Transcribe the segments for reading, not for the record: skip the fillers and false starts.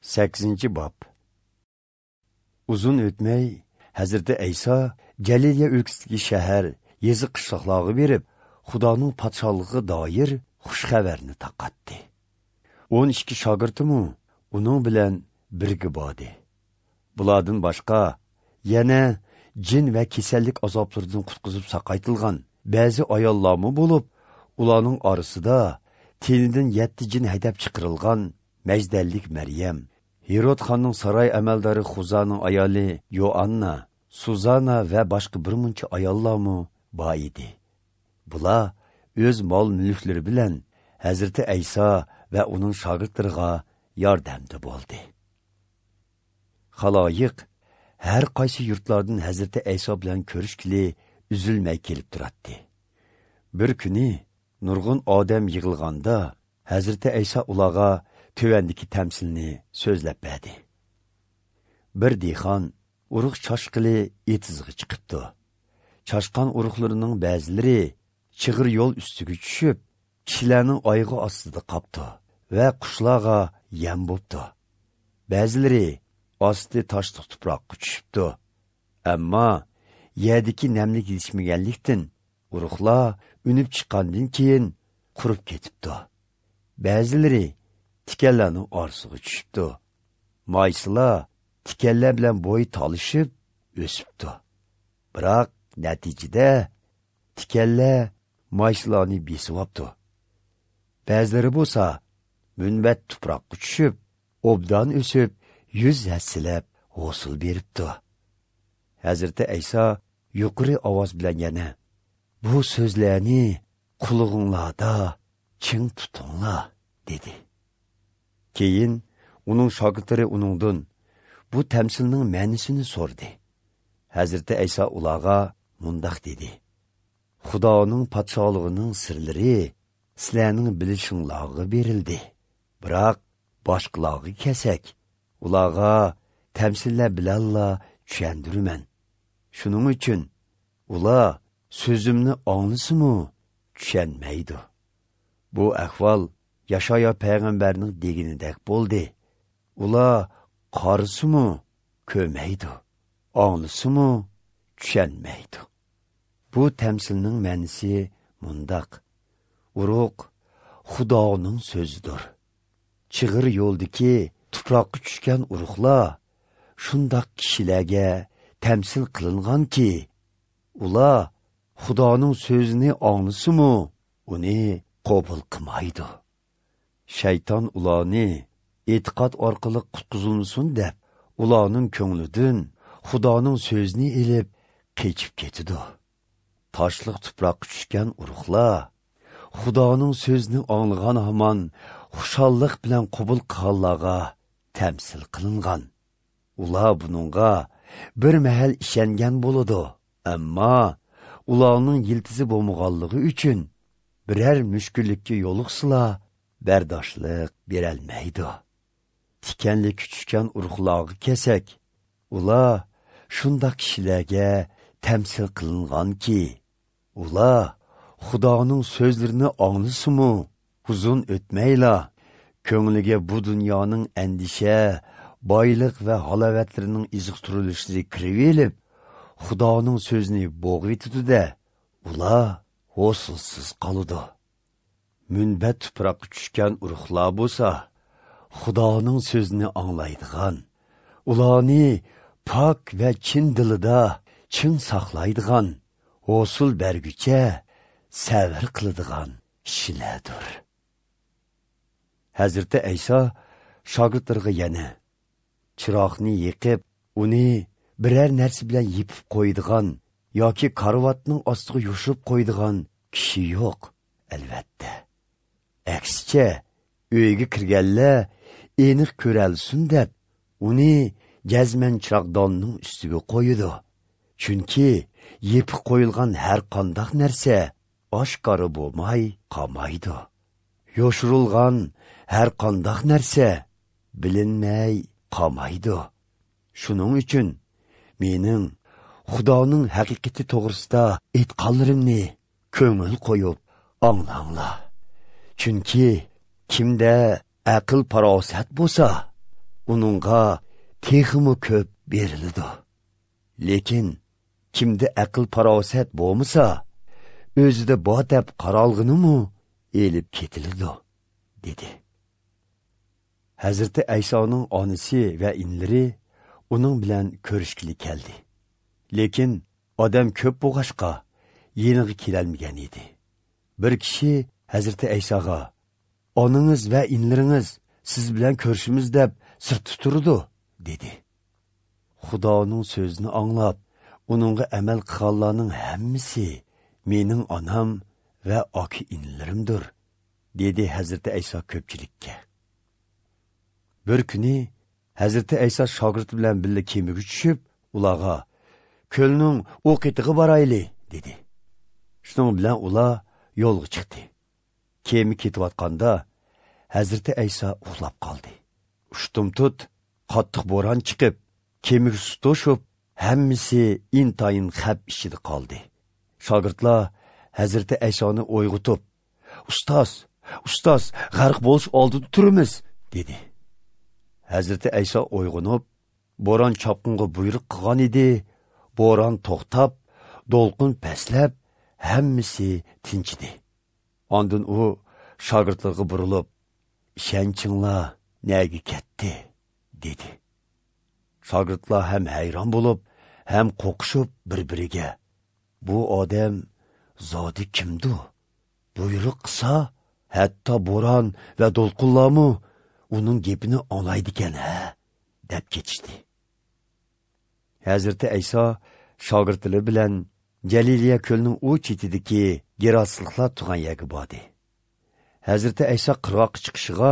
8. Bab. Uzun ötmey, Hazreti İsa Galiliya ülküsüdeki şəhər, yezi qışlaqlığı verib, Xudanın patşalığı dair xuş xəbərini taqatdı. 12 şagirtimi onun bilen birgi badi. Buladın başqa, yana cin ve kesellik azaplarından qutquzub saqaytılğan bəzi ayollarmı bulub, ulanın arasında tenidən 7 cin hədəb çıxırılğan Məcdəllik Məryəm, Herod xanның saray əməldarı Xuzanın ayali Yoanna, Suzana və başqa bir muncha ayollarmı ba idi. Bula öz mal mülkləri bilən Hazreti İsa və onun şagirdlərinə yardımcı boldu. Xaloyiq hər qaysı yurtlardan Hazreti İsa bilan görüşkili üzülməy kelib turatdı. Bir günü nurgun adam yığılğanda Hazreti İsa ulağa tövəndiki təmsilini sözləb bədi. Bir dixan uruq çaşqılı etizği çıxıbdı. Çaşqan uruqlarının bəziləri çığır yol üstüge düşüb, kişilərinin ayığı astıda qapdı və quşlağa yem bopdu. Bəziləri astı taşlıq tupraqqa düşübdü. Amma yerdiki nəmlik yetişməyənlikdən uruqlar ünüb çıxqandan keyin qurub ketibdi. Bəziləri tikellerinin arsuğu düşübdü. Maysılar tikellər bilən boyu talışıb ösübdü. Biroq nəticədə tikellər maysılarını besivapdı. Bəziləri bolsa münbət tupraqqa düşüb, obdan ösüb, yüz həssilab hosul beribdi. Hazreti İsa yuqori ovoz bilan yana, bu sözlərni qulluğunlarda çin tutunlar, dedi. Keyin onun şagirdləri onundan bu təmsilinin mənisini sordu. Hazreti İsa ulağa mundaq dedi. Xudanın patşalığının sırları sizlərinin bilişinlağı verildi. Biroq başqaları kəsək, ulağa təmsillər bilanla düşəndirmən. Şunun üçün ula sözümni anlısımı düşənməydi. Bu əhval Yaşaya peyğəmbərinin deginidək boldu. Ula qarısımı köməydi, anlısımı düşənməydi. Bu təmsilinin mənisi mundaq. Uruq Xudanın sözüdür. Çığır yoldaki tupraqqa düşkən uruqlar şundaq kişilərə təmsil qılınğan ki, ula Xudanın sözünü anlısımı onu qəbul qılmaydı. Şeytan ulanı etiqad orqali qutquzulsun deb, ulanın köңlüdün Xudanın sözünü elib keçib ketidi. Taşlıq tupraqqa düşkən uruqlar Xudanın sözünü anlığan haman xuşallıq bilan qəbul qılğanlarga təmsil qılınğan. Ular bununğa bir məhəl işəngən boludu. Amma ularning yiltizi bo'lmaganligi uchun birər müşküllikka yo'liqsila bardoshlik berolmaydi. Tikanli küçükən urug'larga kesak, ular shundoq kishilarga tamsil qilinganki, ular Xudoning so'zlarini anglasimu, uzun o'tmayla ko'ngliga bu dunyoning andisha, boylik va halovatlarining iziqtirilishlari kirib elib, Xudoning so'zini bo'g'itdi-da, ular ho'sulsiz qoldi. Münbət tuproqqa tushgan urug'lar bo'lsa, Xudoning so'zini anglaydigan, ularni pok va chin dilida chin saqlaydigan, ho'sul bergucha sabr qiladigan kishilardir. Hazreti İsa shogirdlarga yana chiroqni yiqib, uni birər narsa bilan yepib qo'ydigan yoki karvatning ostiga yushib qo'ydigan kishi yo'q, albatta. Aksicha, uyga kirganlar aniq ko'ralsin deb, uni jazman chiroqdonning ustiga qo'ydi. Chunki yepib qo'yilgan har qanday narsa oshkora bo'lmay qolmaydi. Yoshirilgan har qanday narsa bilinmay qolmaydi. Shuning uchun mening Xudoning haqiqati to'g'risida aytganlarimni ko'ngil qo'yib anglanglar. Chunki kimda aql farosat bo'lsa, uningga texmi ko'p beriladi. Lekin kimda aql farosat bo'lmasa, o'zida bor deb qaralg'inimi elib ketiladi, dedi. Hazreti Aysoning onasi va inlari uning bilan ko'rishgili keldi. Lekin odam ko'p bo'lg'ashqa yeniga kelolmagan edi. Bir kishi Hazreti Aysoga, "Onangiz va inlaringiz siz bilan ko'rishimiz deb sirtib turdi", dedi. Xudoning so'zini anglab, uningga amal qilganlarning hammasi mening onam va aka inlarimdir, dedi Hazreti Ayso ko'pchilikka. Bir kuni Hazreti Ayso shogirdi bilan birga kemaga tushib, ularga "Ko'lning u qetiga borayli", dedi. Shuning bilan ular yo'lga chiqdi. Kema ketayotganda Hazreti Ayso uxlab qoldi. Ushtum-tut qattiq bo'ron chiqib, kemaga suv to'shib, hammasi intayin xab ichida qoldi. Shogirdlar Hazreti Aysoni uyg'otib, "Ustoz, g'arq bo'lish oldida turimiz", dedi. Hazreti Ayso uyg'onib, bo'ron chopqinga buyruq qilgan edi. Bo'ron to'xtab, do'lqin pastlab, hammasi tinchidi. Ondan u shogirdlarga burilib, "Ishonchinglar, nega ketdi?" dedi. Shogirdlar ham hayron bo'lib, ham qo'qishib bir-biriga, "Bu odam zodi kimdi? Buyruq qilsa, hatto bo'ron va do'lqinlarmi uning gapini anglaydi ekan, ha?" deb ketishdi. Hazreti Ayso shogirdlari bilan Jaliliya ko'lning u chetidagi gerasliklar turgan yerga bordi. Hazreti Ayso qirg'oqqa chiqishiga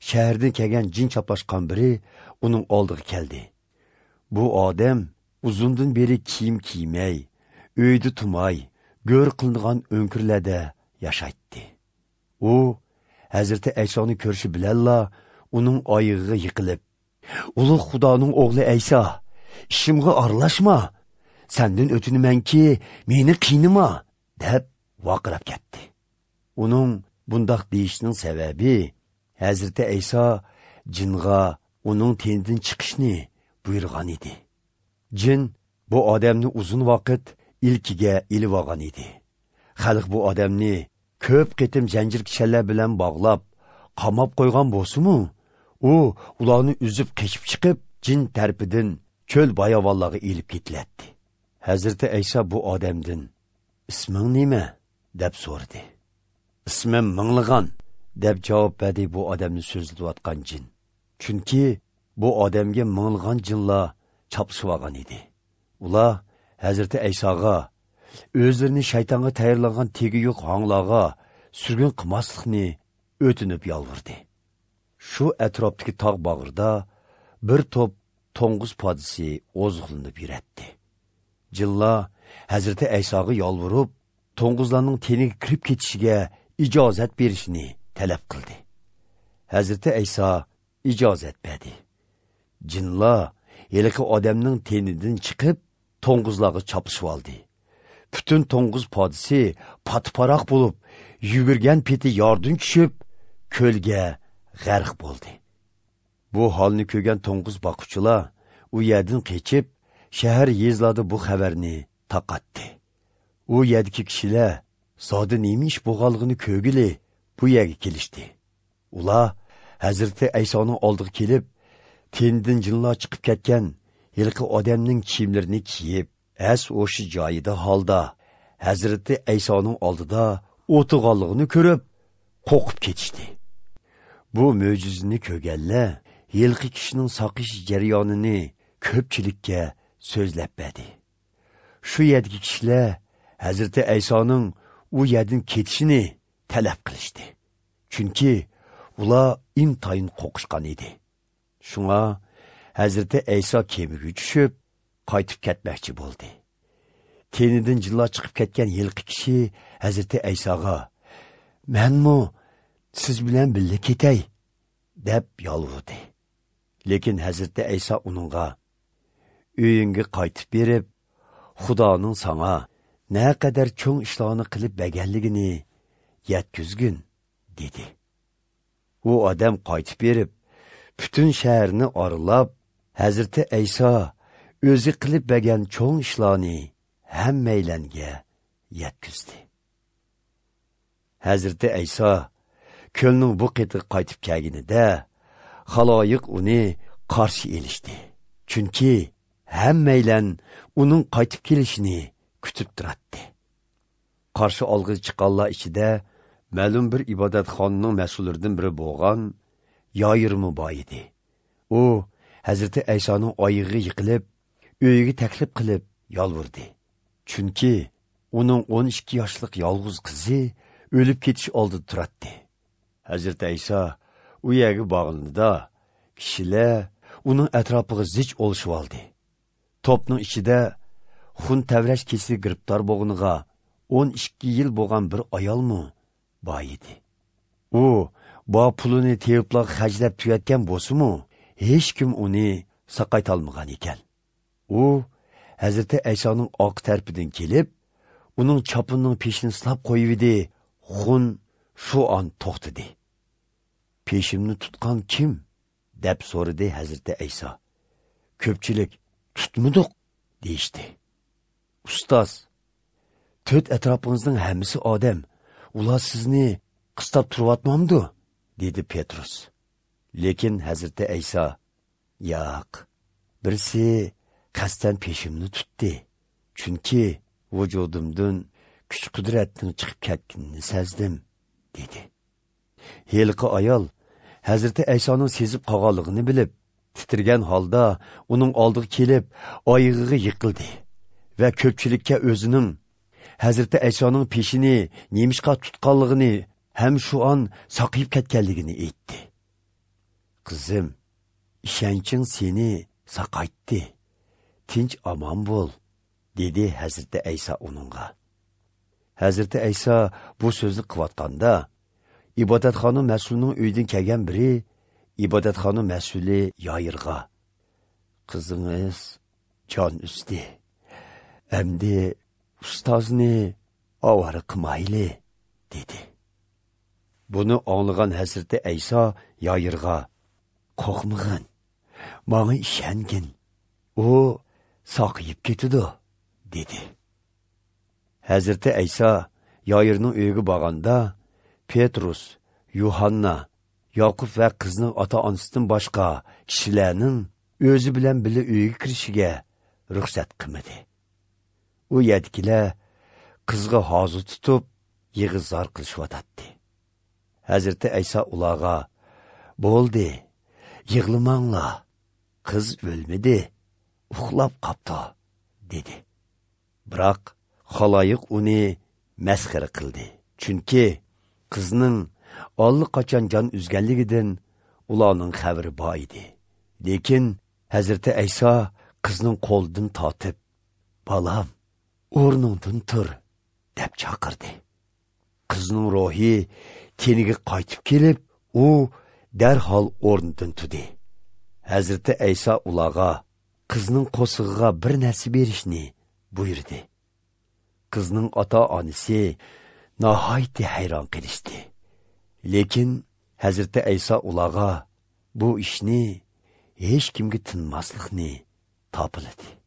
shahardan kelgan jin chaplashgan biri uning oldiga keldi. Bu odam uzundan beri kiyim kiymay, uyda tumay, go'r qilingan o'nkirlarda yashaydi. U Hazreti Aysoni ko'rishi bilanla uning oyog'iga yiqilib, "Ulug' Xudoning o'g'li Ayso, ishimga aralashma, sendan o'tinamanki, meni qiynama", deb vaqirab ketdi. Uning bundoq deyishining sababi Hazreti Ayso jinga uning tenidan chiqishni buyurgan edi. Jin bu odamni uzun vaqt ilkiga ilib olgan edi. Xalq bu odamni ko'p qitim zanjir kishanlar bilan bog'lab, qamab qo'ygan bo'lsa-mu, u ularni uzib qechib chiqib, jin tarpidan cho'l bayovonlarga ilib ketiladi. Hazreti Ayso bu odamdan, "Isming nima?" deb so'radi. "Ismim Minglig'an", deb javob berdi bu odamni so'zlayotgan jin. Chunki bu odamga minglig'an jinlar chopishib olgan edi. Ular Hazreti Aysoga o'zlarini shaytonga tayyorlangan tegi yo'q hanglarga surgun qilmaslikni o'tinib yolvirdi. Shu atrofdagi tog' bag'rida bir to'p to'ng'iz podisi oziqlanib yuradi. Jinlar Hazreti Aysoga yolvirib, to'ng'izlarning teniga kirib ketishiga ijozat berishni talab qildi. Hazreti Ayso ijozat berdi. Jinlar yelki odamning tenidan chiqib, to'ng'izlarga chopishib oldi. Bütün to'ng'iz podisi patparoq bo'lib, yugurgan peti yordan tushib, ko'lga g'arq bo'ldi. Bu holni ko'rgan to'ng'iz boquvchilar u yerdan qechib, shahar yezlarda bu xabarni taqatdi. U yerdagi kishilar zodi nima ish bo'lganligini ko'rgili bu yerga kelishdi. Ular Hazreti Aysoning oldiga kelib, tenidan jinlar chiqib ketgan yilqi odamning kiyimlarini kiyib, o'sha joyida holda Hazreti Aysoning oldida o'tirganligini ko'rib, qo'rqib ketishdi. Bu mo'jizani ko'rganlar yilqi kishining soqish jarayonini ko'pchilikka so'zlab berdi. Shu yerdagi kishilar Hazreti Aysoning u yerdan ketishini talab qilishdi. Chunki ular intayin qo'rqishgan edi. Shunga Hazreti Ayso kemaga tushib, qaytib ketmoqchi bo'ldi. Tenidan jinlar chiqib ketgan yilqi kishi Hazreti Aysoga, "Menmi siz bilan birga ketay?" deb yolvurdi. Lekin Hazreti Ayso uningga, "Uyingga qaytib berib, Xudoning sana ne kadar cho'ng ishlarni qilib berganligini yetkizgin", dedi. U odam qaytib berib, Bütün şəhərini arılab, Hazreti İsa özü qilib bəgən çoğ işlarni həmməylənge yetkizdi. Hazreti İsa kölnün bu qeti qaytib kelganida xaloyiq uni qarshi elishdi. Chunki həmməylan uning qaytib kelishini kutib turardi. Qarshi olg'iz chiqqanlar ichida ma'lum bir ibodatxonaning mas'ullaridan biri bo'lgan Yoyirmi bor edi. U Hazreti İsa'ning oyig'iga yiqilib, uyiga taklif qilib yolvurdi. Chunki uning 12 yoshlik yolg'iz qizi o'lib ketish oldida turardi. Hazreti İsa u yerga borganida kishilar uning atrofiga zich olishib oldi. Topning ichida xun tavrash kesib giribdor bo'lganiga 12 yil bo'lgan bir ayolmi bor edi. U bu pulini teviblar xajlab tugatgan bo'lsa-mu, hech kim uni saqaytolmagan ekan. U Hazreti İsa'ning oq tarpidan kelib, uning chopinining peshini silab qo'yibdi. Xun shu an to'xtadi. Peshimni tutgan kim? deb so'radi Hazreti İsa. Ko'pchilik tutmadik deyishdi. Ustoz, to'rt atrofingizning hammasi odam. Ular sizni qistab turayotmamdi? dedi Petrus. Lekin Hazreti İsa, yo'q, birisi qasddan peshimni tutdi. Chunki vujudimdan kuch-qudratning chiqib ketganini sezdim, dedi. Heliqi ayol Hazreti İsa'ning sezib qolganligini bilib, titirgan holda uning oldiga kelib, oyig'iga yiqildi va ko'pchilikka o'zining Hazreti İsa'ning peshini nemishqa tutganligini ham shu an saqayib ketganligini aytdi. Qizim, ishonching seni saqaytdi. Tinch omon bo'l, dedi Hazreti İsa uningga. Hazreti İsa bu so'zni qilayotganda, ibodatxona mas'ulining uyidan kelgan biri ibodatxona mas'uli Yoyirga, qizingiz jon usti. Endi ustozni ovora qilmayli, dedi. Buni anglagan Hazreti İsa Yoyirga, qo'rqmag'in, menga ishongin, u saqayib ketadi, dedi. Hazreti İsa Yoyirning uyiga borganda, Petrus, Yuhanna, Yoqub va qizning ota-onasidan boshqa kishilarning o'zi bilan birga uyiga kirishiga ruxsat qilmadi. U yerdagilar qizga hozir tutib, yig'izor qilishyotdi. Hazreti İsa ularga, "Bo'ldi, yig'lamanglar. Qiz o'lmadi, uxlab qopti", dedi. Biroq xaloyiq uni masxara qildi. Chunki qizning allaqachon jon uzganligidan ularning xabari bor edi. Lekin Hazreti İsa qizning qo'lidan tortib, "Balam, o'rningdan tur", deb chaqirdi. Qizning ruhi teniga qaytib kelib, u darhol o'rnidan turdi. Hazreti İsa ularga qizning qo'sig'iga bir narsa berishni buyurdi. Qizning ota-onasi nihoyatda hayron qilishdi. Lekin Hazreti İsa ularga bu ishni hech kimga tinmaslikni topildi.